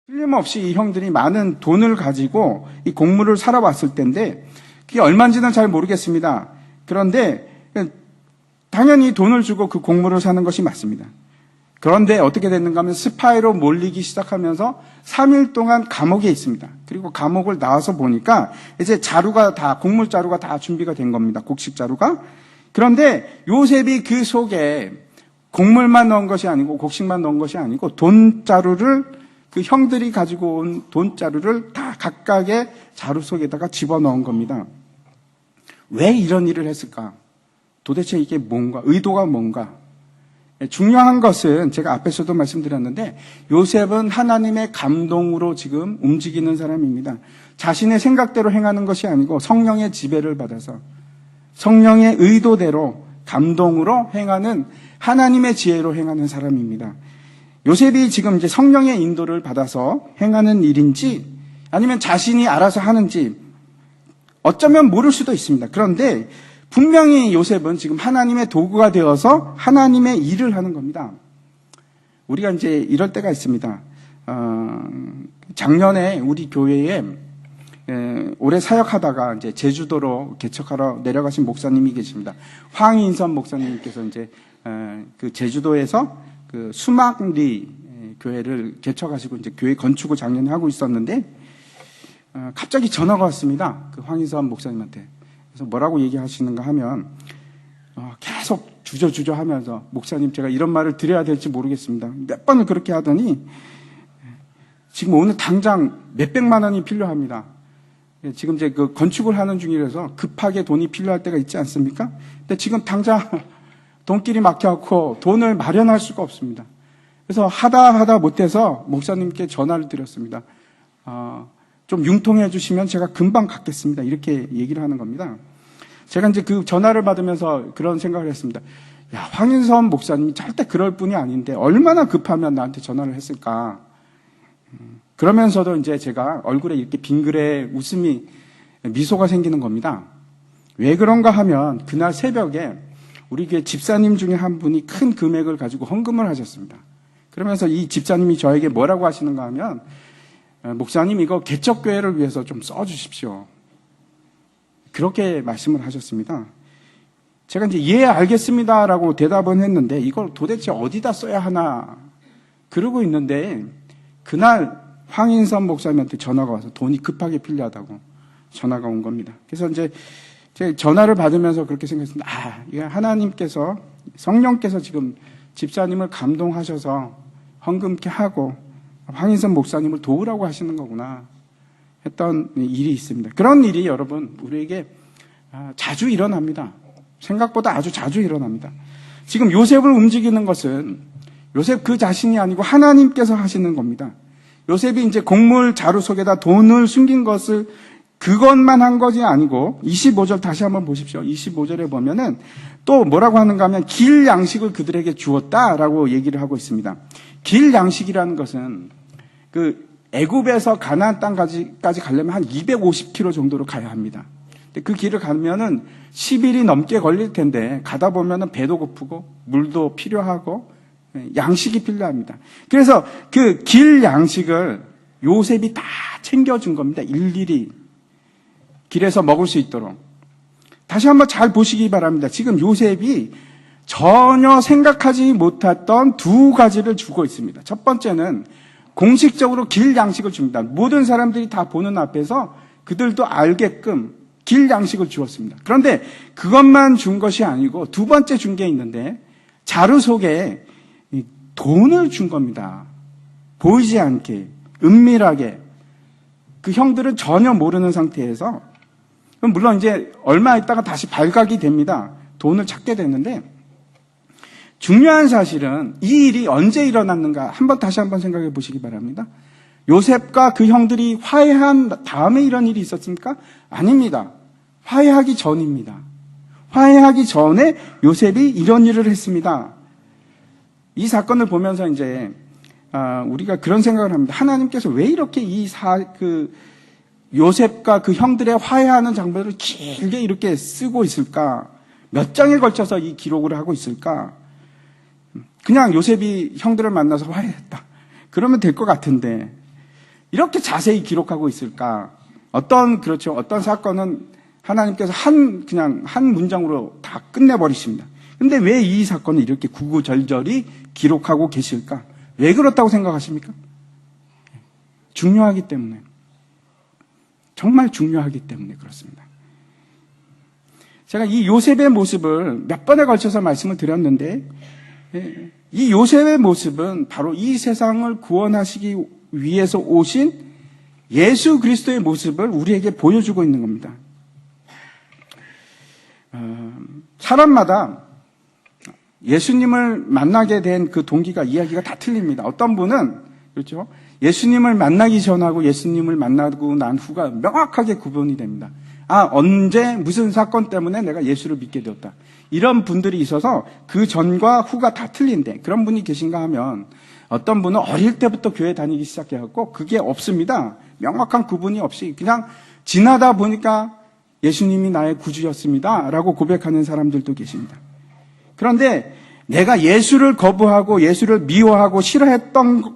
틀림없이 이 형들이 많은 돈을 가지고 이 곡물을 사러 왔을 텐데 그게 얼마인지는 잘 모르겠습니다. 그런데 당연히 돈을 주고 그 곡물을 사는 것이 맞습니다. 그런데 어떻게 됐는가 하면 스파이로 몰리기 시작하면서 3일 동안 감옥에 있습니다. 그리고 감옥을 나와서 보니까 이제 자루가 다, 곡물 자루가 다 준비가 된 겁니다. 곡식 자루가. 그런데 요셉이 그 속에 곡물만 넣은 것이 아니고 곡식만 넣은 것이 아니고 돈 자루를 그 형들이 가지고 온 돈 자루를 다 각각의 자루 속에다가 집어넣은 겁니다. 왜 이런 일을 했을까? 도대체 이게 뭔가, 의도가 뭔가? 중요한 것은 제가 앞에서도 말씀드렸는데 요셉은 하나님의 감동으로 지금 움직이는 사람입니다. 자신의 생각대로 행하는 것이 아니고 성령의 지배를 받아서 성령의 의도대로 감동으로 행하는 하나님의 지혜로 행하는 사람입니다. 요셉이 지금 이제 성령의 인도를 받아서 행하는 일인지 아니면 자신이 알아서 하는지 어쩌면 모를 수도 있습니다. 그런데 분명히 요셉은 지금 하나님의 도구가 되어서 하나님의 일을 하는 겁니다. 우리가 이제 이럴 때가 있습니다. 작년에 우리 교회에 오래 사역하다가 이제 제주도로 개척하러 내려가신 목사님이 계십니다. 황인선 목사님께서 이제 그 제주도에서 그 수막리 교회를 개척하시고 이제 교회 건축을 작년에 하고 있었는데 갑자기 전화가 왔습니다. 그 황인선 목사님한테. 그래서 뭐라고 얘기하시는가 하면 계속 주저주저 하면서 목사님 제가 이런 말을 드려야 될지 모르겠습니다. 몇 번을 그렇게 하더니 지금 오늘 당장 몇백만 원이 필요합니다. 지금 이제 그 건축을 하는 중이라서 급하게 돈이 필요할 때가 있지 않습니까? 근데 지금 당장 돈길이 막혀갖고 돈을 마련할 수가 없습니다. 그래서 하다 못해서 목사님께 전화를 드렸습니다. 좀 융통해 주시면 제가 금방 갖겠습니다. 이렇게 얘기를 하는 겁니다. 제가 이제 그 전화를 받으면서 그런 생각을 했습니다. 야, 황인선 목사님이 절대 그럴 분이 아닌데 얼마나 급하면 나한테 전화를 했을까. 그러면서도 이제 제가 얼굴에 이렇게 빙그레 웃음이 미소가 생기는 겁니다. 왜 그런가 하면 그날 새벽에 우리 교회 집사님 중에 한 분이 큰 금액을 가지고 헌금을 하셨습니다. 그러면서 이 집사님이 저에게 뭐라고 하시는가 하면 목사님 이거 개척교회를 위해서 좀 써주십시오. 그렇게 말씀을 하셨습니다. 제가 이제 예 알겠습니다라고 대답은 했는데 이걸 도대체 어디다 써야 하나 그러고 있는데 그날 황인선 목사님한테 전화가 와서 돈이 급하게 필요하다고 전화가 온 겁니다. 그래서 이제 제가 전화를 받으면서 그렇게 생각했습니다. 이게 하나님께서 성령께서 지금 집사님을 감동하셔서 헌금케 하고 황인선 목사님을 도우라고 하시는 거구나 했던 일이 있습니다. 그런 일이 여러분 우리에게 자주 일어납니다. 생각보다 아주 자주 일어납니다. 지금 요셉을 움직이는 것은 요셉 그 자신이 아니고 하나님께서 하시는 겁니다. 요셉이 이제 곡물 자루 속에다 돈을 숨긴 것을 그것만 한 것이 아니고 25절 다시 한번 보십시오. 25절에 보면은 또 뭐라고 하는가 하면 길 양식을 그들에게 주었다라고 얘기를 하고 있습니다. 길 양식이라는 것은 그 애굽에서 가나안 땅까지 가려면 한 250km 정도로 가야 합니다. 근데 그 길을 가면은 10일이 넘게 걸릴 텐데 가다 보면은 배도 고프고 물도 필요하고 양식이 필요합니다. 그래서 그 길 양식을 요셉이 다 챙겨준 겁니다. 일일이 길에서 먹을 수 있도록. 다시 한번 잘 보시기 바랍니다. 지금 요셉이 전혀 생각하지 못했던 두 가지를 주고 있습니다. 첫 번째는 공식적으로 길 양식을 줍니다. 모든 사람들이 다 보는 앞에서 그들도 알게끔 길 양식을 주었습니다. 그런데 그것만 준 것이 아니고 두 번째 준 게 있는데 자루 속에 돈을 준 겁니다. 보이지 않게, 은밀하게. 그 형들은 전혀 모르는 상태에서 물론 이제 얼마 있다가 다시 발각이 됩니다. 돈을 찾게 됐는데 중요한 사실은 이 일이 언제 일어났는가 다시 한번 생각해 보시기 바랍니다. 요셉과 그 형들이 화해한 다음에 이런 일이 있었습니까? 아닙니다. 화해하기 전입니다. 화해하기 전에 요셉이 이런 일을 했습니다. 이 사건을 보면서 이제 우리가 그런 생각을 합니다. 하나님께서 왜 이렇게 요셉과 그 형들의 화해하는 장면을 길게 이렇게 쓰고 있을까? 몇 장에 걸쳐서 이 기록을 하고 있을까? 그냥 요셉이 형들을 만나서 화해했다. 그러면 될 것 같은데 이렇게 자세히 기록하고 있을까? 어떤 사건은 하나님께서 그냥 한 문장으로 다 끝내버리십니다. 근데 왜 이 사건을 이렇게 구구절절히 기록하고 계실까? 왜 그렇다고 생각하십니까? 중요하기 때문에. 정말 중요하기 때문에 그렇습니다. 제가 이 요셉의 모습을 몇 번에 걸쳐서 말씀을 드렸는데, 이 요셉의 모습은 바로 이 세상을 구원하시기 위해서 오신 예수 그리스도의 모습을 우리에게 보여주고 있는 겁니다. 사람마다 예수님을 만나게 된 그 동기가 이야기가 다 틀립니다. 어떤 분은 그렇죠? 예수님을 만나기 전하고 예수님을 만나고 난 후가 명확하게 구분이 됩니다. 언제 무슨 사건 때문에 내가 예수를 믿게 되었다. 이런 분들이 있어서 그 전과 후가 다 틀린데 그런 분이 계신가 하면 어떤 분은 어릴 때부터 교회 다니기 시작해갖고 그게 없습니다. 명확한 구분이 없이 그냥 지나다 보니까 예수님이 나의 구주였습니다. 라고 고백하는 사람들도 계십니다. 그런데 내가 예수를 거부하고 예수를 미워하고 싫어했던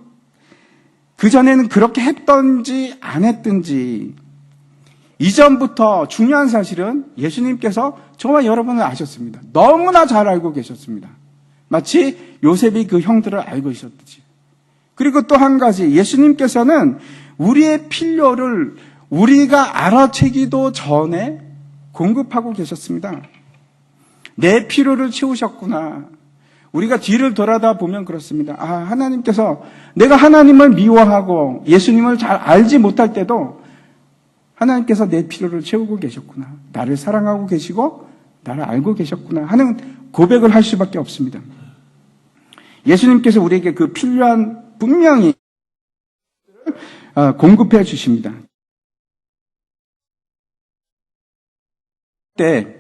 그전에는 그렇게 했던지 안 했든지 이전부터 중요한 사실은 예수님께서 저와 여러분을 아셨습니다. 너무나 잘 알고 계셨습니다. 마치 요셉이 그 형들을 알고 있었듯이. 그리고 또 한 가지, 예수님께서는 우리의 필요를 우리가 알아채기도 전에 공급하고 계셨습니다. 내 필요를 채우셨구나. 우리가 뒤를 돌아다 보면 그렇습니다. 하나님께서 내가 하나님을 미워하고 예수님을 잘 알지 못할 때도 하나님께서 내 필요를 채우고 계셨구나. 나를 사랑하고 계시고 나를 알고 계셨구나 하는 고백을 할 수밖에 없습니다. 예수님께서 우리에게 그 필요한 분명히 공급해 주십니다. 그때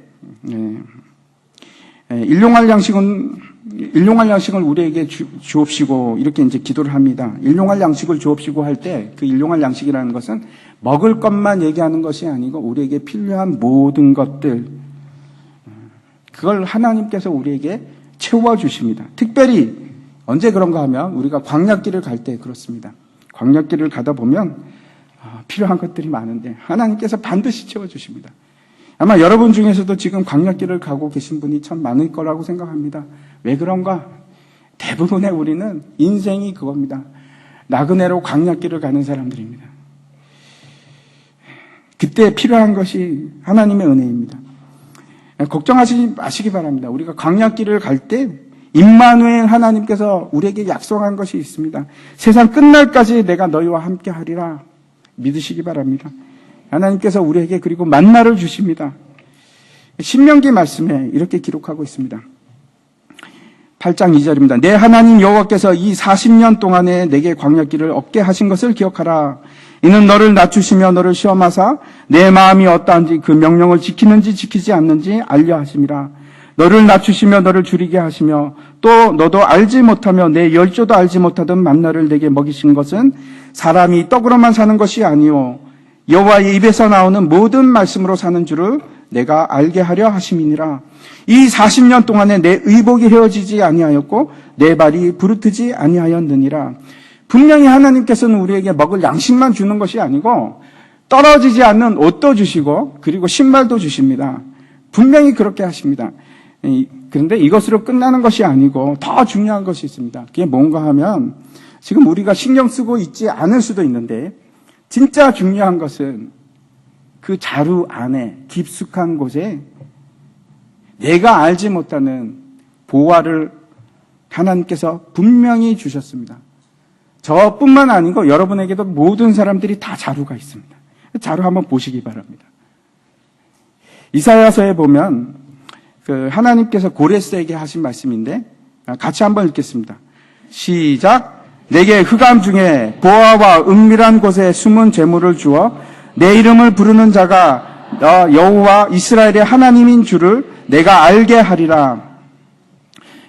일용할 양식을 우리에게 주옵시고 이렇게 이제 기도를 합니다. 일용할 양식을 주옵시고 할 때 그 일용할 양식이라는 것은 먹을 것만 얘기하는 것이 아니고 우리에게 필요한 모든 것들 그걸 하나님께서 우리에게 채워 주십니다. 특별히 언제 그런가 하면 우리가 광야길을 갈 때 그렇습니다. 광야길을 가다 보면 필요한 것들이 많은데 하나님께서 반드시 채워 주십니다. 아마 여러분 중에서도 지금 광야길을 가고 계신 분이 참 많을 거라고 생각합니다. 왜 그런가? 대부분의 우리는 인생이 그겁니다. 나그네로 광야길을 가는 사람들입니다. 그때 필요한 것이 하나님의 은혜입니다. 걱정하지 마시기 바랍니다. 우리가 광야길을 갈 때 임마누엘 하나님께서 우리에게 약속한 것이 있습니다. 세상 끝날까지 내가 너희와 함께 하리라 믿으시기 바랍니다. 하나님께서 우리에게 그리고 만나를 주십니다. 신명기 말씀에 이렇게 기록하고 있습니다. 8장 2절입니다. 내 하나님 여호와께서 이 40년 동안에 내게 광야길을 얻게 하신 것을 기억하라. 이는 너를 낮추시며 너를 시험하사 내 마음이 어떠한지 그 명령을 지키는지 지키지 않는지 알려 하심이라. 너를 낮추시며 너를 줄이게 하시며 또 너도 알지 못하며 내 열조도 알지 못하던 만나를 내게 먹이신 것은 사람이 떡으로만 사는 것이 아니오 여호와의 입에서 나오는 모든 말씀으로 사는 줄을 내가 알게 하려 하심이니라. 이 40년 동안에 내 의복이 헤어지지 아니하였고 내 발이 부르트지 아니하였느니라. 분명히 하나님께서는 우리에게 먹을 양식만 주는 것이 아니고 떨어지지 않는 옷도 주시고 그리고 신발도 주십니다. 분명히 그렇게 하십니다. 그런데 이것으로 끝나는 것이 아니고 더 중요한 것이 있습니다. 그게 뭔가 하면 지금 우리가 신경 쓰고 있지 않을 수도 있는데 진짜 중요한 것은 그 자루 안에 깊숙한 곳에 내가 알지 못하는 보화를 하나님께서 분명히 주셨습니다. 저뿐만 아니고 여러분에게도 모든 사람들이 다 자루가 있습니다. 자루 한번 보시기 바랍니다. 이사야서에 보면 그 하나님께서 고레스에게 하신 말씀인데 같이 한번 읽겠습니다. 시작. 내게 흑암 중에 보화와 은밀한 곳에 숨은 재물을 주어 내 이름을 부르는 자가 여호와 이스라엘의 하나님인 줄을 내가 알게 하리라.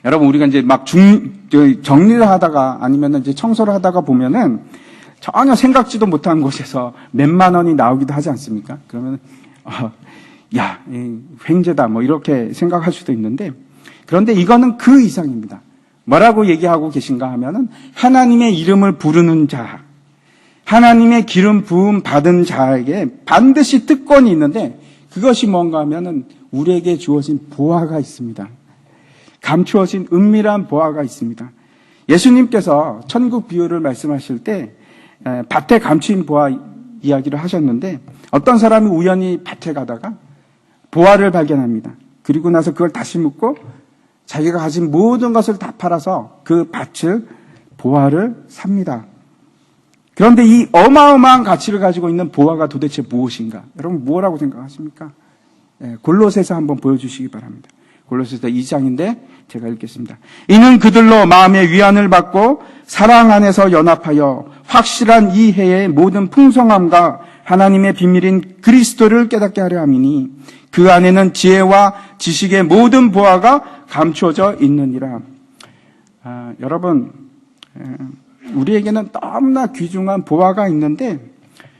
여러분 우리가 이제 막 정리를 하다가 아니면 이제 청소를 하다가 보면은 전혀 생각지도 못한 곳에서 몇만 원이 나오기도 하지 않습니까? 그러면 횡재다 뭐 이렇게 생각할 수도 있는데 그런데 이거는 그 이상입니다. 뭐라고 얘기하고 계신가 하면은 하나님의 이름을 부르는 자, 하나님의 기름 부음 받은 자에게 반드시 특권이 있는데 그것이 뭔가 하면은 우리에게 주어진 보화가 있습니다. 감추어진 은밀한 보화가 있습니다. 예수님께서 천국 비유를 말씀하실 때 밭에 감추인 보화 이야기를 하셨는데 어떤 사람이 우연히 밭에 가다가 보화를 발견합니다. 그리고 나서 그걸 다시 묻고 자기가 가진 모든 것을 다 팔아서 그 밭을 보화를 삽니다. 그런데 이 어마어마한 가치를 가지고 있는 보화가 도대체 무엇인가? 여러분 뭐라고 생각하십니까? 골로새서 한번 보여주시기 바랍니다. 골로새서 2장인데 제가 읽겠습니다. 이는 그들로 마음의 위안을 받고 사랑 안에서 연합하여 확실한 이해의 모든 풍성함과 하나님의 비밀인 그리스도를 깨닫게 하려 함이니 그 안에는 지혜와 지식의 모든 보화가 감추어져 있느니라. 여러분 우리에게는 너무나 귀중한 보화가 있는데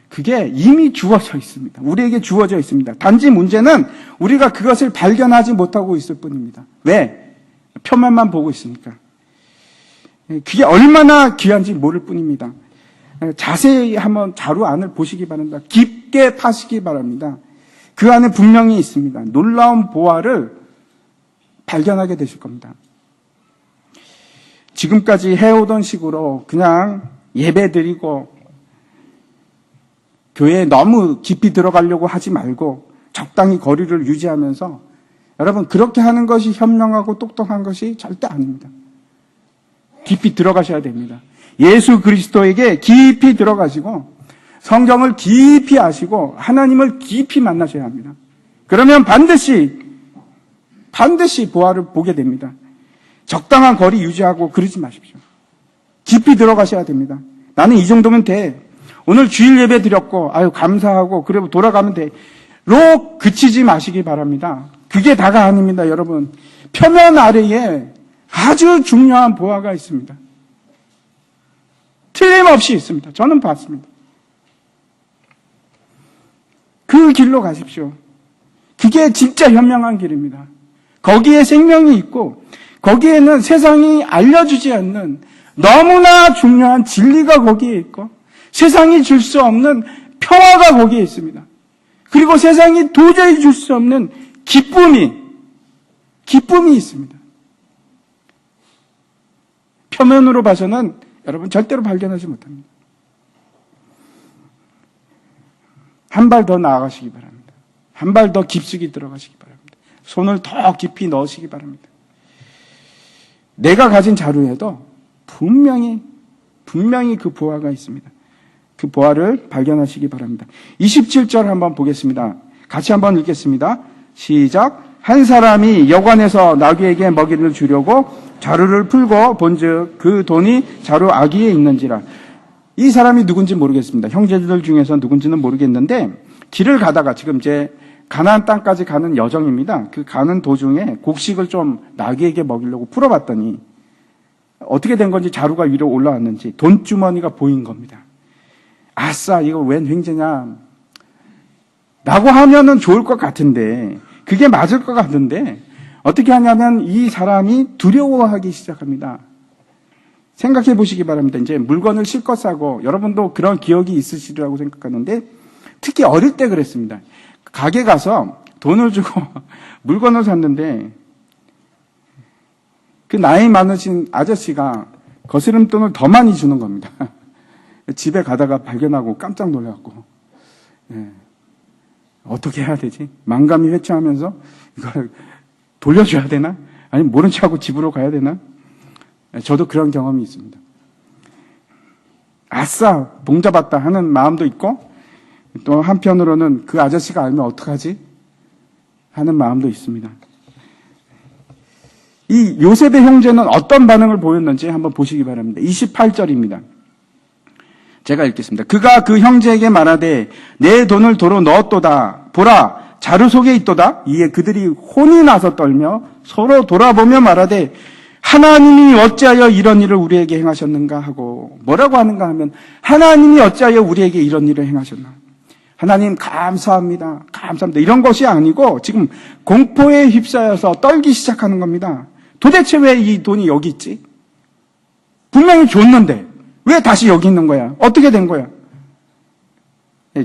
그게 이미 주어져 있습니다. 우리에게 주어져 있습니다. 단지 문제는 우리가 그것을 발견하지 못하고 있을 뿐입니다. 왜? 표면만 보고 있으니까. 그게 얼마나 귀한지 모를 뿐입니다. 자세히 한번 자루 안을 보시기 바랍니다. 깊게 파시기 바랍니다. 그 안에 분명히 있습니다. 놀라운 보화를 발견하게 되실 겁니다. 지금까지 해오던 식으로 그냥 예배드리고 교회에 너무 깊이 들어가려고 하지 말고 적당히 거리를 유지하면서 여러분 그렇게 하는 것이 현명하고 똑똑한 것이 절대 아닙니다. 깊이 들어가셔야 됩니다. 예수 그리스도에게 깊이 들어가시고 성경을 깊이 아시고 하나님을 깊이 만나셔야 합니다. 그러면 반드시 보화를 보게 됩니다. 적당한 거리 유지하고 그러지 마십시오. 깊이 들어가셔야 됩니다. 나는 이 정도면 돼. 오늘 주일 예배 드렸고 아유 감사하고 그리고 돌아가면 돼. 로 그치지 마시기 바랍니다. 그게 다가 아닙니다, 여러분. 표면 아래에 아주 중요한 보화가 있습니다. 틀림없이 있습니다. 저는 봤습니다. 그 길로 가십시오. 그게 진짜 현명한 길입니다. 거기에 생명이 있고 거기에는 세상이 알려주지 않는 너무나 중요한 진리가 거기에 있고 세상이 줄 수 없는 평화가 거기에 있습니다. 그리고 세상이 도저히 줄 수 없는 기쁨이 있습니다. 표면으로 봐서는 여러분 절대로 발견하지 못합니다. 한 발 더 나아가시기 바랍니다. 한 발 더 깊숙이 들어가시기 바랍니다. 손을 더 깊이 넣으시기 바랍니다. 내가 가진 자료에도 분명히 그 보화가 있습니다. 그 보화를 발견하시기 바랍니다. 27절 한번 보겠습니다. 같이 한번 읽겠습니다. 시작. 한 사람이 여관에서 나귀에게 먹이를 주려고 자루를 풀고 본즉 그 돈이 자루 아귀에 있는지라. 이 사람이 누군지 모르겠습니다. 형제들 중에서 누군지는 모르겠는데 길을 가다가 지금 이제 가나안 땅까지 가는 여정입니다. 그 가는 도중에 곡식을 좀 나귀에게 먹이려고 풀어봤더니 어떻게 된 건지 자루가 위로 올라왔는지 돈주머니가 보인 겁니다. 아싸, 이거 웬 횡재냐 라고 하면은 좋을 것 같은데 그게 맞을 것 같은데 어떻게 하냐면 이 사람이 두려워하기 시작합니다. 생각해 보시기 바랍니다. 이제 물건을 실컷 사고 여러분도 그런 기억이 있으시리라고 생각하는데 특히 어릴 때 그랬습니다. 가게 가서 돈을 주고 물건을 샀는데 그 나이 많으신 아저씨가 거스름돈을 더 많이 주는 겁니다. 집에 가다가 발견하고 깜짝 놀랐고 어떻게 해야 되지? 만감이 회초하면서 이걸 돌려줘야 되나? 아니면 모른 척하고 집으로 가야 되나? 저도 그런 경험이 있습니다. 아싸, 봉 잡았다 하는 마음도 있고 또 한편으로는 그 아저씨가 알면 어떡하지? 하는 마음도 있습니다. 이 요셉의 형제는 어떤 반응을 보였는지 한번 보시기 바랍니다. 28절입니다. 제가 읽겠습니다. 그가 그 형제에게 말하되 내 돈을 도로 넣었도다. 보라, 자루 속에 있도다. 이에 그들이 혼이 나서 떨며 서로 돌아보며 말하되 하나님이 어찌하여 이런 일을 우리에게 행하셨는가 하고 뭐라고 하는가 하면 하나님이 어찌하여 우리에게 이런 일을 행하셨나. 하나님 감사합니다. 감사합니다. 이런 것이 아니고 지금 공포에 휩싸여서 떨기 시작하는 겁니다. 도대체 왜 이 돈이 여기 있지? 분명히 줬는데 왜 다시 여기 있는 거야? 어떻게 된 거야?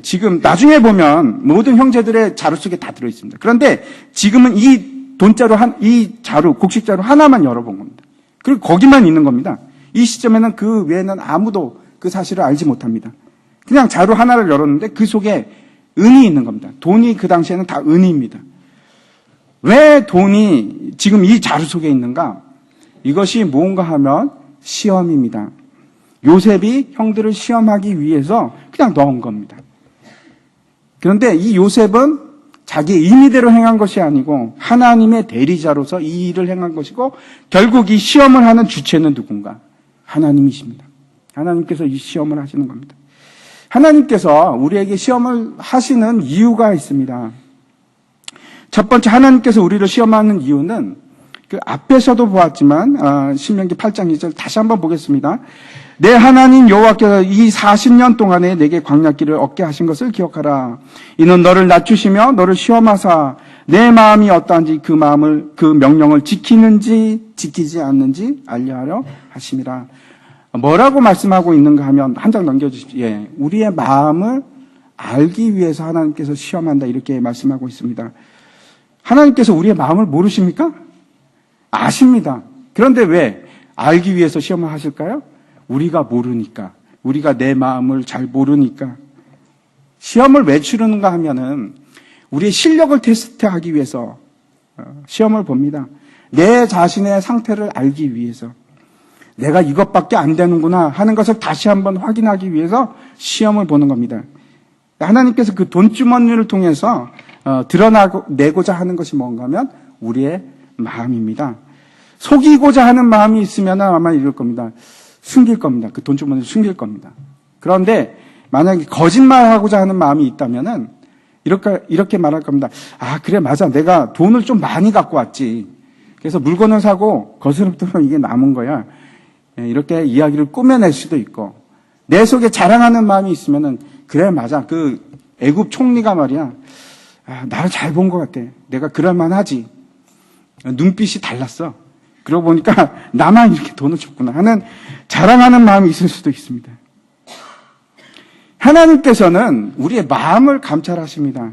지금 나중에 보면 모든 형제들의 자루 속에 다 들어있습니다. 그런데 지금은 이 돈자루 이 자루, 곡식자루 하나만 열어본 겁니다. 그리고 거기만 있는 겁니다. 이 시점에는 그 외에는 아무도 그 사실을 알지 못합니다. 그냥 자루 하나를 열었는데 그 속에 은이 있는 겁니다. 돈이 그 당시에는 다 은입니다. 왜 돈이 지금 이 자루 속에 있는가? 이것이 뭔가 하면 시험입니다. 요셉이 형들을 시험하기 위해서 그냥 넣은 겁니다. 그런데 이 요셉은 자기의 임의대로 행한 것이 아니고 하나님의 대리자로서 이 일을 행한 것이고 결국 이 시험을 하는 주체는 누군가? 하나님이십니다. 하나님께서 이 시험을 하시는 겁니다. 하나님께서 우리에게 시험을 하시는 이유가 있습니다. 첫 번째 하나님께서 우리를 시험하는 이유는 그 앞에서도 보았지만 신명기 8장 2절 다시 한번 보겠습니다. 내 하나님 여호와께서 이 40년 동안에 내게 광야길을 얻게 하신 것을 기억하라. 이는 너를 낮추시며 너를 시험하사 내 마음이 어떠한지 그 명령을 지키는지 지키지 않는지 알려하려 하심이라. 뭐라고 말씀하고 있는가 하면 한 장 넘겨주십시오. 예, 우리의 마음을 알기 위해서 하나님께서 시험한다 이렇게 말씀하고 있습니다. 하나님께서 우리의 마음을 모르십니까? 아십니다. 그런데 왜 알기 위해서 시험을 하실까요? 우리가 모르니까, 우리가 내 마음을 잘 모르니까. 시험을 왜 치르는가 하면은 우리의 실력을 테스트하기 위해서 시험을 봅니다. 내 자신의 상태를 알기 위해서. 내가 이것밖에 안 되는구나 하는 것을 다시 한번 확인하기 위해서 시험을 보는 겁니다. 하나님께서 그 돈주머니를 통해서 드러내고자 하는 것이 뭔가 하면 우리의 마음입니다. 속이고자 하는 마음이 있으면 아마 이럴 겁니다. 숨길 겁니다. 그 돈주머니를 숨길 겁니다. 그런데 만약에 거짓말하고자 하는 마음이 있다면은 이렇게 말할 겁니다. 아, 그래, 맞아. 내가 돈을 좀 많이 갖고 왔지. 그래서 물건을 사고 거스름돈으로 이게 남은 거야. 이렇게 이야기를 꾸며낼 수도 있고, 내 속에 자랑하는 마음이 있으면은 그래, 맞아. 그 애굽 총리가 말이야. 아, 나를 잘 본 것 같아. 내가 그럴만하지. 눈빛이 달랐어. 그러고 보니까 나만 이렇게 돈을 줬구나 하는 자랑하는 마음이 있을 수도 있습니다. 하나님께서는 우리의 마음을 감찰하십니다.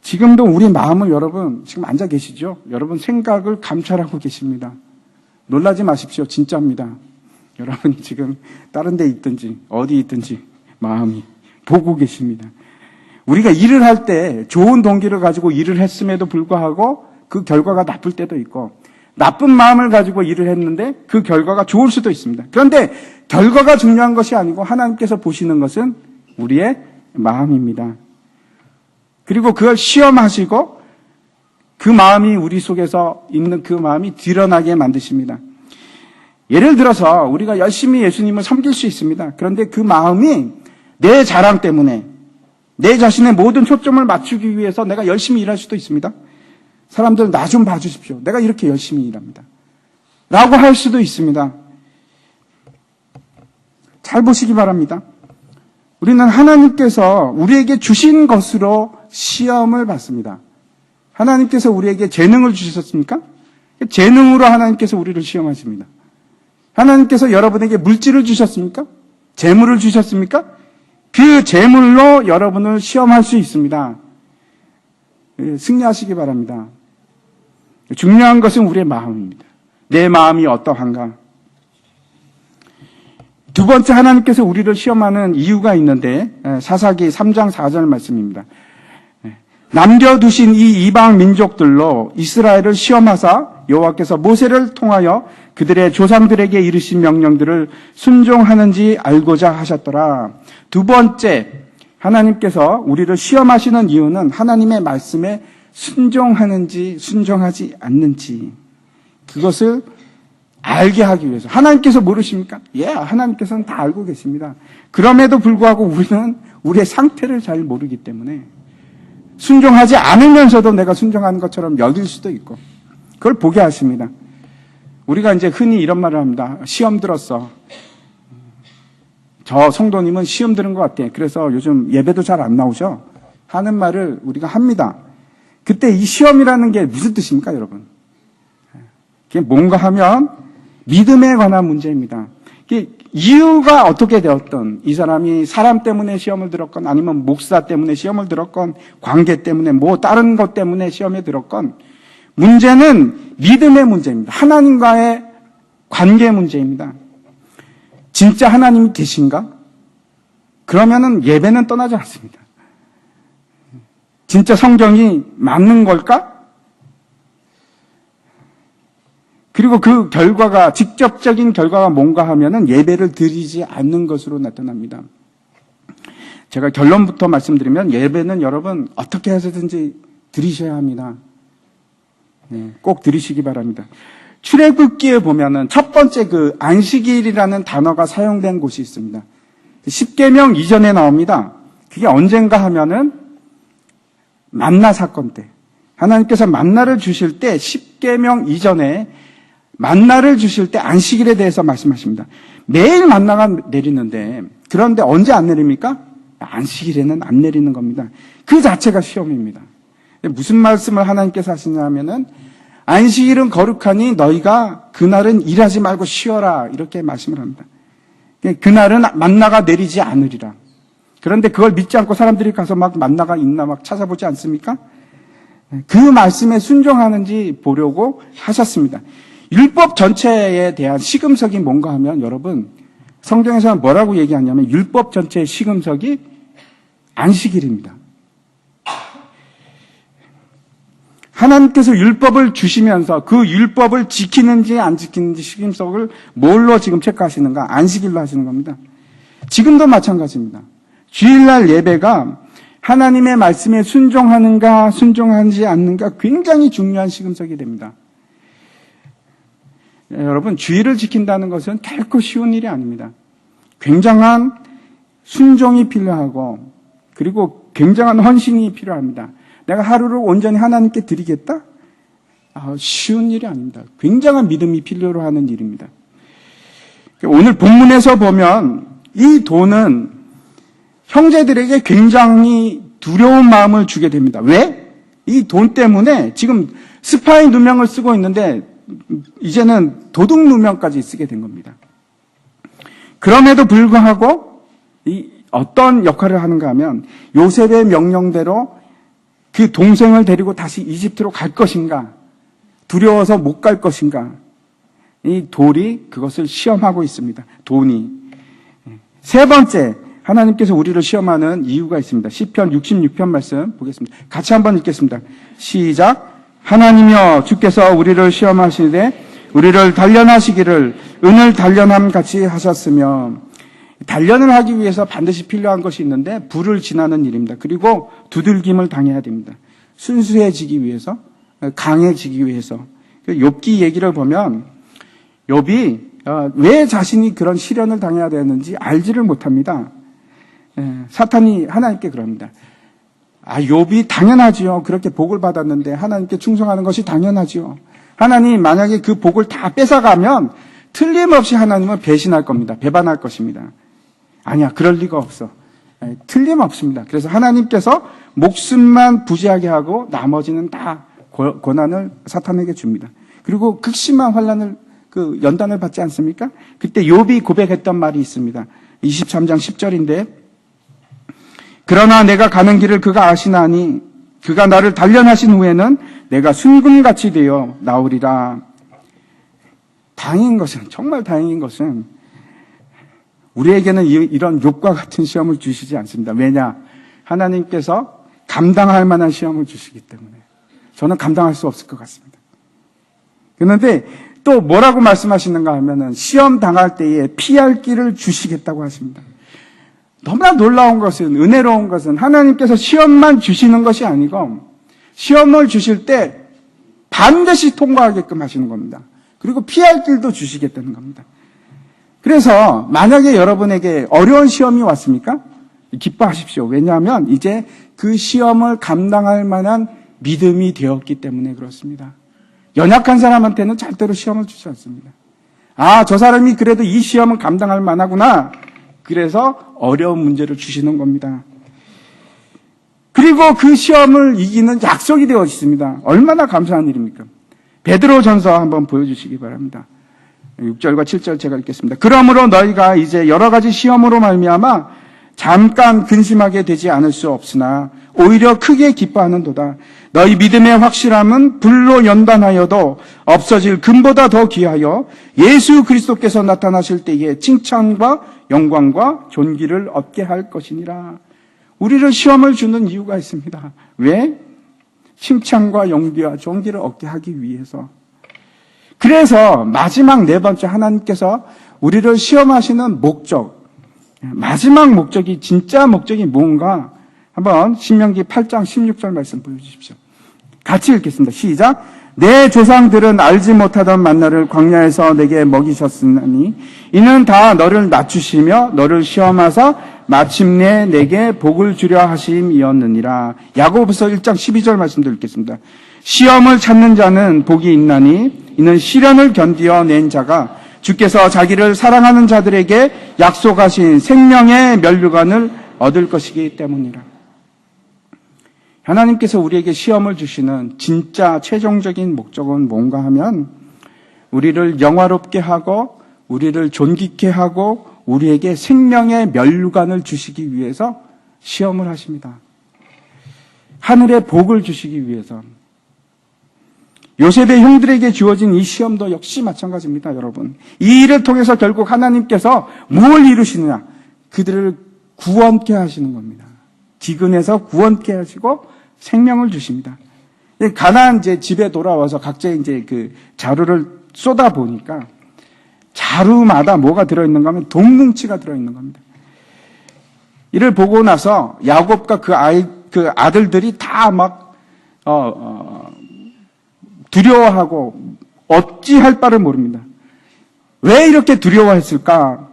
지금도 우리 마음을 여러분 지금 앉아 계시죠? 여러분 생각을 감찰하고 계십니다. 놀라지 마십시오. 진짜입니다. 여러분이 지금 다른 데 있든지 어디 있든지 마음이 보고 계십니다. 우리가 일을 할 때 좋은 동기를 가지고 일을 했음에도 불구하고 그 결과가 나쁠 때도 있고, 나쁜 마음을 가지고 일을 했는데 그 결과가 좋을 수도 있습니다. 그런데 결과가 중요한 것이 아니고 하나님께서 보시는 것은 우리의 마음입니다. 그리고 그걸 시험하시고 그 마음이 우리 속에서 있는 그 마음이 드러나게 만드십니다. 예를 들어서 우리가 열심히 예수님을 섬길 수 있습니다. 그런데 그 마음이 내 자랑 때문에 내 자신의 모든 초점을 맞추기 위해서 내가 열심히 일할 수도 있습니다. 사람들 나 좀 봐주십시오. 내가 이렇게 열심히 일합니다. 라고 할 수도 있습니다. 잘 보시기 바랍니다. 우리는 하나님께서 우리에게 주신 것으로 시험을 받습니다. 하나님께서 우리에게 재능을 주셨습니까? 재능으로 하나님께서 우리를 시험하십니다. 하나님께서 여러분에게 물질을 주셨습니까? 재물을 주셨습니까? 그 재물로 여러분을 시험할 수 있습니다. 승리하시기 바랍니다. 중요한 것은 우리의 마음입니다. 내 마음이 어떠한가? 두 번째, 하나님께서 우리를 시험하는 이유가 있는데 사사기 3장 4절 말씀입니다. 남겨두신 이 이방 민족들로 이스라엘을 시험하사 여호와께서 모세를 통하여 그들의 조상들에게 이르신 명령들을 순종하는지 알고자 하셨더라. 두 번째, 하나님께서 우리를 시험하시는 이유는 하나님의 말씀에 순종하는지 순종하지 않는지, 그것을 알게 하기 위해서. 하나님께서 모르십니까? 예, 하나님께서는 다 알고 계십니다. 그럼에도 불구하고 우리는 우리의 상태를 잘 모르기 때문에 순종하지 않으면서도 내가 순종하는 것처럼 여길 수도 있고, 그걸 보게 하십니다. 우리가 이제 흔히 이런 말을 합니다. 시험 들었어. 저 성도님은 시험 들은 것 같아. 그래서 요즘 예배도 잘 안 나오죠? 하는 말을 우리가 합니다. 그때 이 시험이라는 게 무슨 뜻입니까, 여러분? 그게 뭔가 하면 믿음에 관한 문제입니다. 이유가 어떻게 되었던, 이 사람이 사람 때문에 시험을 들었건 아니면 목사 때문에 시험을 들었건 관계 때문에 뭐 다른 것 때문에 시험에 들었건 문제는 믿음의 문제입니다. 하나님과의 관계 문제입니다. 진짜 하나님이 계신가? 그러면은 예배는 떠나지 않습니다. 진짜 성경이 맞는 걸까? 그리고 그 결과가, 직접적인 결과가 뭔가 하면은 예배를 드리지 않는 것으로 나타납니다. 제가 결론부터 말씀드리면 예배는 여러분 어떻게 해서든지 드리셔야 합니다. 네, 꼭 드리시기 바랍니다. 출애굽기에 보면은 첫 번째 그 안식일이라는 단어가 사용된 곳이 있습니다. 십계명 이전에 나옵니다. 그게 언젠가 하면은 만나 사건 때. 하나님께서 만나를 주실 때 십계명 이전에 만나를 주실 때 안식일에 대해서 말씀하십니다. 매일 만나가 내리는데 그런데 언제 안 내립니까? 안식일에는 안 내리는 겁니다. 그 자체가 시험입니다. 무슨 말씀을 하나님께서 하시냐면은 안식일은 거룩하니 너희가 그날은 일하지 말고 쉬어라 이렇게 말씀을 합니다. 그날은 만나가 내리지 않으리라. 그런데 그걸 믿지 않고 사람들이 가서 막 만나가 있나 막 찾아보지 않습니까? 그 말씀에 순종하는지 보려고 하셨습니다. 율법 전체에 대한 시금석이 뭔가 하면 여러분 성경에서는 뭐라고 얘기하냐면 율법 전체의 시금석이 안식일입니다. 하나님께서 율법을 주시면서 그 율법을 지키는지 안 지키는지 시금석을 뭘로 지금 체크하시는가? 안식일로 하시는 겁니다. 지금도 마찬가지입니다. 주일날 예배가 하나님의 말씀에 순종하는가 순종하지 않는가 굉장히 중요한 시금석이 됩니다. 여러분 주일을 지킨다는 것은 결코 쉬운 일이 아닙니다. 굉장한 순종이 필요하고 그리고 굉장한 헌신이 필요합니다. 내가 하루를 온전히 하나님께 드리겠다? 쉬운 일이 아닙니다. 굉장한 믿음이 필요로 하는 일입니다. 오늘 본문에서 보면 이 돈은 형제들에게 굉장히 두려운 마음을 주게 됩니다. 왜? 이 돈 때문에 지금 스파이 누명을 쓰고 있는데 이제는 도둑 누명까지 쓰게 된 겁니다. 그럼에도 불구하고 어떤 역할을 하는가 하면 요셉의 명령대로 그 동생을 데리고 다시 이집트로 갈 것인가? 두려워서 못 갈 것인가? 이 돌이 그것을 시험하고 있습니다. 돈이. 세 번째, 하나님께서 우리를 시험하는 이유가 있습니다. 시편 66편 말씀 보겠습니다. 같이 한번 읽겠습니다. 시작. 하나님이여 주께서 우리를 시험하시되 우리를 단련하시기를 은을 단련함 같이 하셨으며 단련을 하기 위해서 반드시 필요한 것이 있는데 불을 지나는 일입니다. 그리고 두들김을 당해야 됩니다. 순수해지기 위해서, 강해지기 위해서. 욥기 얘기를 보면 욥이 왜 자신이 그런 시련을 당해야 되는지 알지를 못합니다. 사탄이 하나님께 그럽니다. 욥이 당연하지요. 그렇게 복을 받았는데 하나님께 충성하는 것이 당연하지요. 하나님 만약에 그 복을 다 뺏어가면 틀림없이 하나님은 배신할 겁니다. 배반할 것입니다. 아니야, 그럴 리가 없어. 틀림없습니다. 그래서 하나님께서 목숨만 부지하게 하고 나머지는 다 고난을 사탄에게 줍니다. 그리고 극심한 환난을 연단을 받지 않습니까? 그때 욥이 고백했던 말이 있습니다. 23장 10절인데 그러나 내가 가는 길을 그가 아시나니 그가 나를 단련하신 후에는 내가 순금같이 되어 나오리라. 정말 다행인 것은 우리에게는 이런 욥과 같은 시험을 주시지 않습니다. 왜냐? 하나님께서 감당할 만한 시험을 주시기 때문에 저는 감당할 수 없을 것 같습니다. 그런데 또 뭐라고 말씀하시는가 하면은 시험 당할 때에 피할 길을 주시겠다고 하십니다. 너무나 놀라운 것은, 은혜로운 것은 하나님께서 시험만 주시는 것이 아니고 시험을 주실 때 반드시 통과하게끔 하시는 겁니다. 그리고 피할 길도 주시겠다는 겁니다. 그래서 만약에 여러분에게 어려운 시험이 왔습니까? 기뻐하십시오. 왜냐하면 이제 그 시험을 감당할 만한 믿음이 되었기 때문에 그렇습니다. 연약한 사람한테는 절대로 시험을 주지 않습니다. 저 사람이 그래도 이 시험은 감당할 만하구나. 그래서 어려운 문제를 주시는 겁니다. 그리고 그 시험을 이기는 약속이 되어 있습니다. 얼마나 감사한 일입니까? 베드로전서 한번 보여주시기 바랍니다. 6절과 7절 제가 읽겠습니다. 그러므로 너희가 이제 여러 가지 시험으로 말미암아 잠깐 근심하게 되지 않을 수 없으나 오히려 크게 기뻐하는도다. 너희 믿음의 확실함은 불로 연단하여도 없어질 금보다 더 귀하여 예수 그리스도께서 나타나실 때에 칭찬과 영광과 존귀를 얻게 할 것이니라. 우리를 시험을 주는 이유가 있습니다. 왜? 칭찬과 영광과 존귀를 얻게 하기 위해서. 그래서 마지막 네 번째, 하나님께서 우리를 시험하시는 목적, 마지막 목적이, 진짜 목적이 뭔가 한번 신명기 8장 16절 말씀 보여주십시오. 같이 읽겠습니다. 시작. 내 조상들은 알지 못하던 만나를 광야에서 내게 먹이셨으니 이는 다 너를 낮추시며 너를 시험하사 마침내 내게 복을 주려 하심이었느니라. 야고보서 1장 12절 말씀도 읽겠습니다. 시험을 찾는 자는 복이 있나니 이는 시련을 견디어 낸 자가 주께서 자기를 사랑하는 자들에게 약속하신 생명의 면류관을 얻을 것이기 때문이라. 하나님께서 우리에게 시험을 주시는 진짜 최종적인 목적은 뭔가 하면 우리를 영화롭게 하고 우리를 존귀케 하고 우리에게 생명의 면류관을 주시기 위해서 시험을 하십니다. 하늘의 복을 주시기 위해서. 요셉의 형들에게 주어진 이 시험도 역시 마찬가지입니다, 여러분. 이 일을 통해서 결국 하나님께서 무엇을 이루시느냐? 그들을 구원케 하시는 겁니다. 기근에서 구원케 하시고 생명을 주십니다. 가나안 이제 집에 돌아와서 각자 이제 그 자루를 쏟아 보니까 자루마다 뭐가 들어있는가 하면 돈뭉치가 들어있는 겁니다. 이를 보고 나서 야곱과 그 아들들이 다 막, 두려워하고 어찌할 바를 모릅니다. 왜 이렇게 두려워했을까?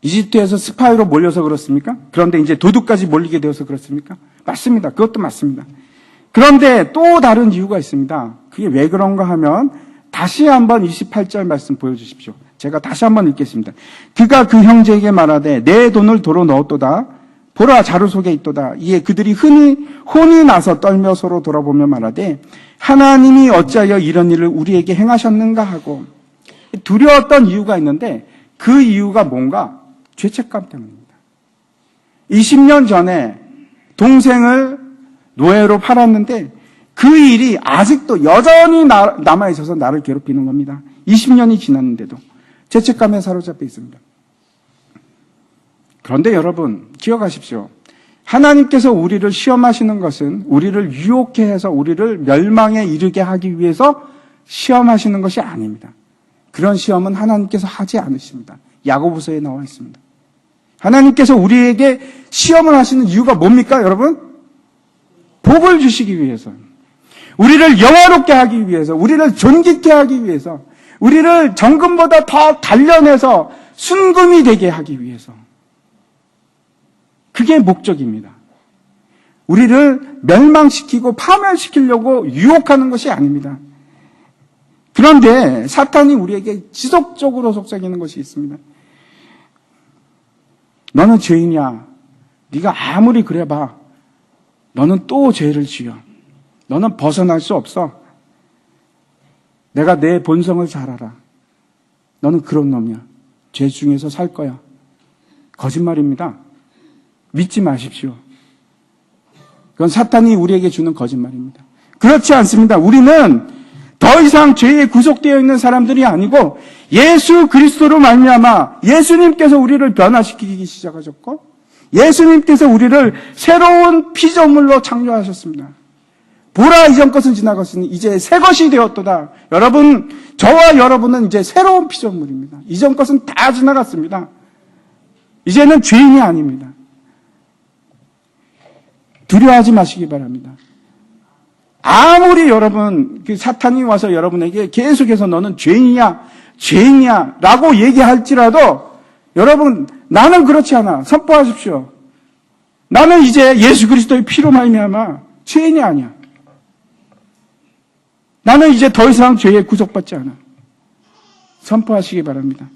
이집트에서 스파이로 몰려서 그렇습니까? 그런데 이제 도둑까지 몰리게 되어서 그렇습니까? 맞습니다. 그것도 맞습니다. 그런데 또 다른 이유가 있습니다. 그게 왜 그런가 하면 다시 한번 28절 말씀 보여주십시오. 제가 다시 한번 읽겠습니다. 그가 그 형제에게 말하되 내 돈을 도로 넣었도다. 보라 자루 속에 있도다. 이에 그들이 혼이 나서 떨며 서로 돌아보며 말하되 하나님이 어찌하여 이런 일을 우리에게 행하셨는가 하고 두려웠던 이유가 있는데 그 이유가 뭔가? 죄책감 때문입니다. 20년 전에 동생을 노예로 팔았는데 그 일이 아직도 여전히 남아있어서 나를 괴롭히는 겁니다. 20년이 지났는데도 죄책감에 사로잡혀 있습니다. 그런데 여러분 기억하십시오. 하나님께서 우리를 시험하시는 것은 우리를 유혹해 해서 우리를 멸망에 이르게 하기 위해서 시험하시는 것이 아닙니다. 그런 시험은 하나님께서 하지 않으십니다. 야고보서에 나와 있습니다. 하나님께서 우리에게 시험을 하시는 이유가 뭡니까, 여러분? 복을 주시기 위해서. 우리를 영화롭게 하기 위해서, 우리를 존귀케 하기 위해서, 우리를 정금보다 더 단련해서 순금이 되게 하기 위해서. 그게 목적입니다. 우리를 멸망시키고 파멸시키려고 유혹하는 것이 아닙니다. 그런데 사탄이 우리에게 지속적으로 속삭이는 것이 있습니다. 너는 죄인이야. 네가 아무리 그래봐. 너는 또 죄를 지어. 너는 벗어날 수 없어. 내가 내 본성을 잘 알아. 너는 그런 놈이야. 죄 중에서 살 거야. 거짓말입니다. 믿지 마십시오. 그건 사탄이 우리에게 주는 거짓말입니다. 그렇지 않습니다. 우리는 더 이상 죄에 구속되어 있는 사람들이 아니고 예수 그리스도로 말미암아 예수님께서 우리를 변화시키기 시작하셨고 예수님께서 우리를 새로운 피조물로 창조하셨습니다. 보라 이전 것은 지나갔으니 이제 새 것이 되었도다. 여러분, 저와 여러분은 이제 새로운 피조물입니다. 이전 것은 다 지나갔습니다. 이제는 죄인이 아닙니다. 두려워하지 마시기 바랍니다. 아무리 여러분, 그 사탄이 와서 여러분에게 계속해서 너는 죄인이야, 죄인이야 라고 얘기할지라도 여러분, 나는 그렇지 않아. 선포하십시오. 나는 이제 예수 그리스도의 피로 말미암아 죄인이 아니야. 나는 이제 더 이상 죄에 구속받지 않아. 선포하시기 바랍니다.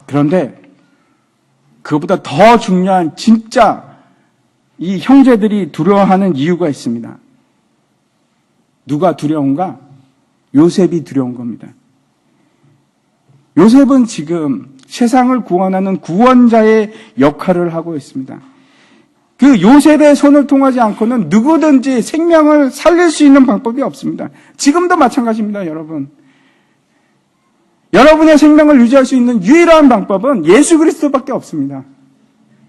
그런데 그것보다 더 중요한 진짜 이 형제들이 두려워하는 이유가 있습니다. 누가 두려운가? 요셉이 두려운 겁니다. 요셉은 지금 세상을 구원하는 구원자의 역할을 하고 있습니다. 그 요셉의 손을 통하지 않고는 누구든지 생명을 살릴 수 있는 방법이 없습니다. 지금도 마찬가지입니다, 여러분. 여러분의 생명을 유지할 수 있는 유일한 방법은 예수 그리스도밖에 없습니다.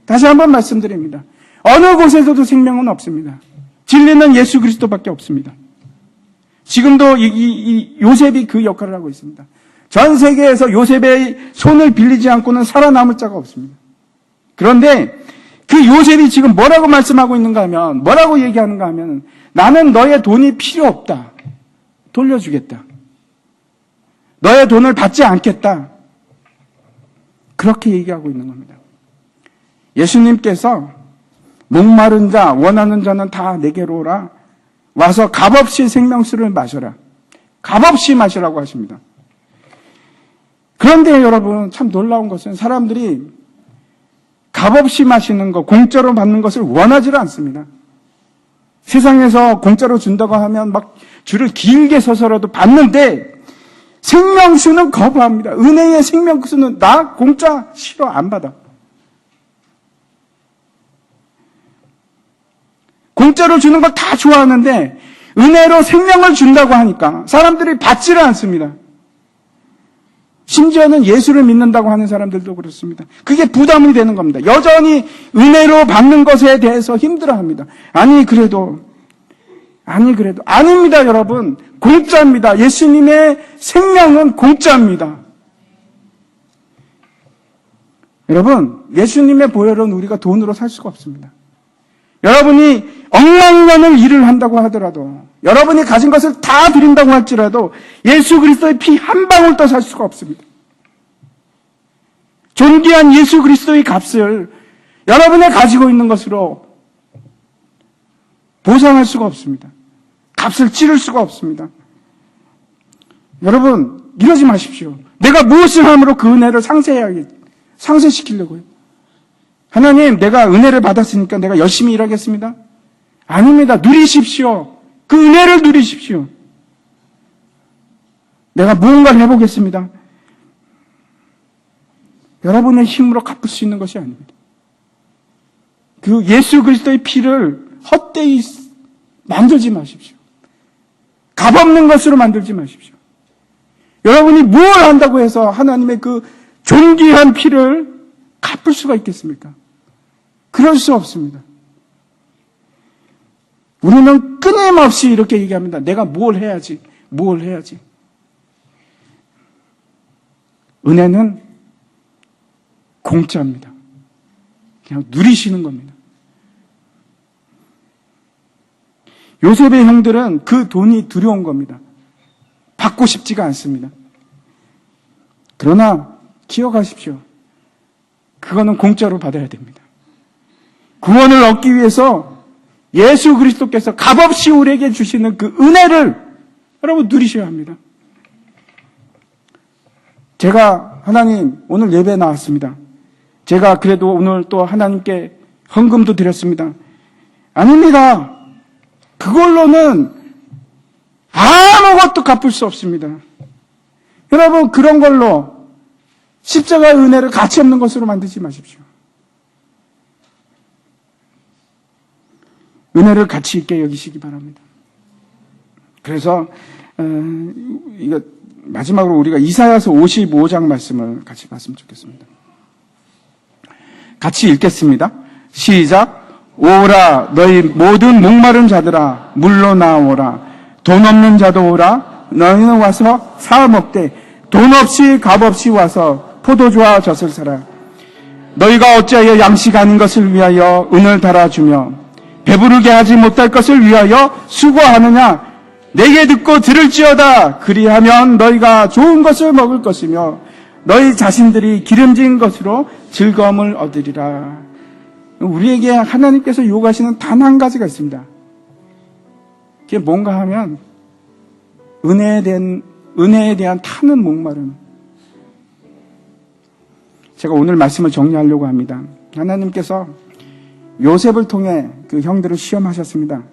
다시 한번 말씀드립니다. 어느 곳에서도 생명은 없습니다. 진리는 예수 그리스도밖에 없습니다. 지금도 이 요셉이 그 역할을 하고 있습니다. 전 세계에서 요셉의 손을 빌리지 않고는 살아남을 자가 없습니다. 그런데 그 요셉이 지금 뭐라고 말씀하고 있는가 하면, 뭐라고 얘기하는가 하면, 나는 너의 돈이 필요 없다. 돌려주겠다. 너의 돈을 받지 않겠다. 그렇게 얘기하고 있는 겁니다. 예수님께서 목마른 자, 원하는 자는 다 내게로 오라. 와서 값없이 생명수를 마셔라. 값없이 마시라고 하십니다. 그런데 여러분, 참 놀라운 것은 사람들이 값없이 마시는 것, 공짜로 받는 것을 원하지를 않습니다. 세상에서 공짜로 준다고 하면 막 줄을 길게 서서라도 받는데 생명수는 거부합니다. 은혜의 생명수는 나 공짜 싫어, 안 받아. 공짜로 주는 걸 다 좋아하는데 은혜로 생명을 준다고 하니까 사람들이 받지를 않습니다. 심지어는 예수를 믿는다고 하는 사람들도 그렇습니다. 그게 부담이 되는 겁니다. 여전히 은혜로 받는 것에 대해서 힘들어합니다. 아닙니다, 여러분. 공짜입니다. 예수님의 생명은 공짜입니다. 여러분, 예수님의 보혈은 우리가 돈으로 살 수가 없습니다. 여러분이 억만년을 일을 한다고 하더라도, 여러분이 가진 것을 다 드린다고 할지라도 예수 그리스도의 피 한 방울도 살 수가 없습니다. 존귀한 예수 그리스도의 값을 여러분이 가지고 있는 것으로 보상할 수가 없습니다. 값을 치를 수가 없습니다. 여러분, 이러지 마십시오. 내가 무엇을 함으로 그 은혜를 상쇄시키려고요? 하나님, 내가 은혜를 받았으니까 내가 열심히 일하겠습니다. 아닙니다. 누리십시오. 그 은혜를 누리십시오. 내가 무언가를 해보겠습니다. 여러분의 힘으로 갚을 수 있는 것이 아닙니다. 그 예수 그리스도의 피를 헛되이 만들지 마십시오. 값없는 것으로 만들지 마십시오. 여러분이 뭘 한다고 해서 하나님의 그 존귀한 피를 갚을 수가 있겠습니까? 그럴 수 없습니다. 우리는 끊임없이 이렇게 얘기합니다. 내가 뭘 해야지. 은혜는 공짜입니다. 그냥 누리시는 겁니다. 요셉의 형들은 그 돈이 두려운 겁니다. 받고 싶지가 않습니다. 그러나 기억하십시오. 그거는 공짜로 받아야 됩니다. 구원을 얻기 위해서 예수 그리스도께서 값없이 우리에게 주시는 그 은혜를 여러분 누리셔야 합니다. 제가 하나님 오늘 예배 나왔습니다. 제가 그래도 오늘 또 하나님께 헌금도 드렸습니다. 아닙니다. 그걸로는 아무것도 갚을 수 없습니다. 여러분 그런 걸로 십자가의 은혜를 가치 없는 것으로 만들지 마십시오. 은혜를 가치 있게 여기시기 바랍니다. 그래서 이거 마지막으로 우리가 이사야서 55장 말씀을 같이 봤으면 좋겠습니다. 같이 읽겠습니다. 시작. 오라 너희 모든 목마른 자들아 물로 나오라. 돈 없는 자도 오라. 너희는 와서 사 먹되 돈 없이 값 없이 와서 포도주와 젖을 사라. 너희가 어찌하여 양식 아닌 것을 위하여 은을 달아주며 배부르게 하지 못할 것을 위하여 수고하느냐. 내게 듣고 들을지어다. 그리하면 너희가 좋은 것을 먹을 것이며 너희 자신들이 기름진 것으로 즐거움을 얻으리라. 우리에게 하나님께서 요구하시는 단 한 가지가 있습니다. 그게 뭔가 하면 은혜에 대한 타는 목마름. 제가 오늘 말씀을 정리하려고 합니다. 하나님께서 요셉을 통해 그 형들을 시험하셨습니다.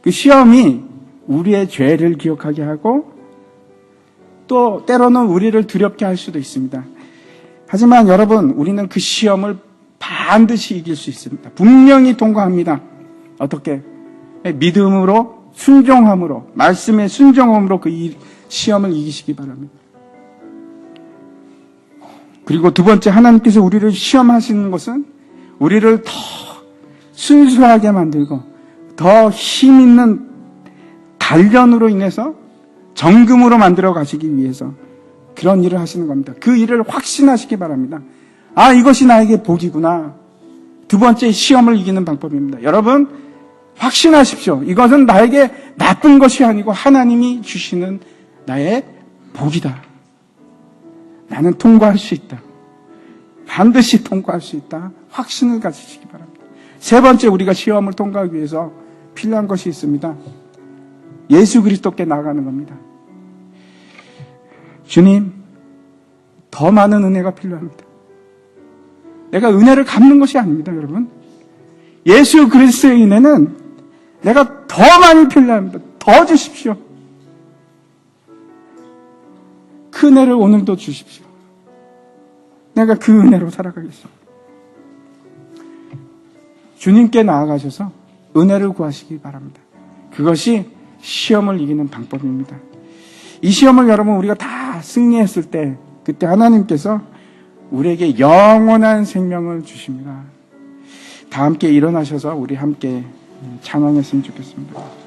그 시험이 우리의 죄를 기억하게 하고 또 때로는 우리를 두렵게 할 수도 있습니다. 하지만 여러분, 우리는 그 시험을 반드시 이길 수 있습니다. 분명히 통과합니다. 어떻게? 믿음으로, 순종함으로, 말씀의 순종함으로 그 시험을 이기시기 바랍니다. 그리고 두 번째, 하나님께서 우리를 시험하시는 것은 우리를 더 순수하게 만들고 더 힘 있는 단련으로 인해서 정금으로 만들어 가시기 위해서 그런 일을 하시는 겁니다. 그 일을 확신하시기 바랍니다. 아, 이것이 나에게 복이구나. 두 번째, 시험을 이기는 방법입니다. 여러분, 확신하십시오. 이것은 나에게 나쁜 것이 아니고 하나님이 주시는 나의 복이다. 나는 통과할 수 있다. 반드시 통과할 수 있다. 확신을 가지시기 바랍니다. 세 번째, 우리가 시험을 통과하기 위해서 필요한 것이 있습니다. 예수 그리스도께 나아가는 겁니다. 주님, 더 많은 은혜가 필요합니다. 내가 은혜를 갚는 것이 아닙니다, 여러분. 예수 그리스도의 은혜는 내가 더 많이 필요합니다. 더 주십시오. 그 은혜를 오늘도 주십시오. 내가 그 은혜로 살아가겠습니다. 주님께 나아가셔서 은혜를 구하시기 바랍니다. 그것이 시험을 이기는 방법입니다. 이 시험을 여러분 우리가 다 승리했을 때 그때 하나님께서 우리에게 영원한 생명을 주십니다. 다 함께 일어나셔서 우리 함께 찬양했으면 좋겠습니다.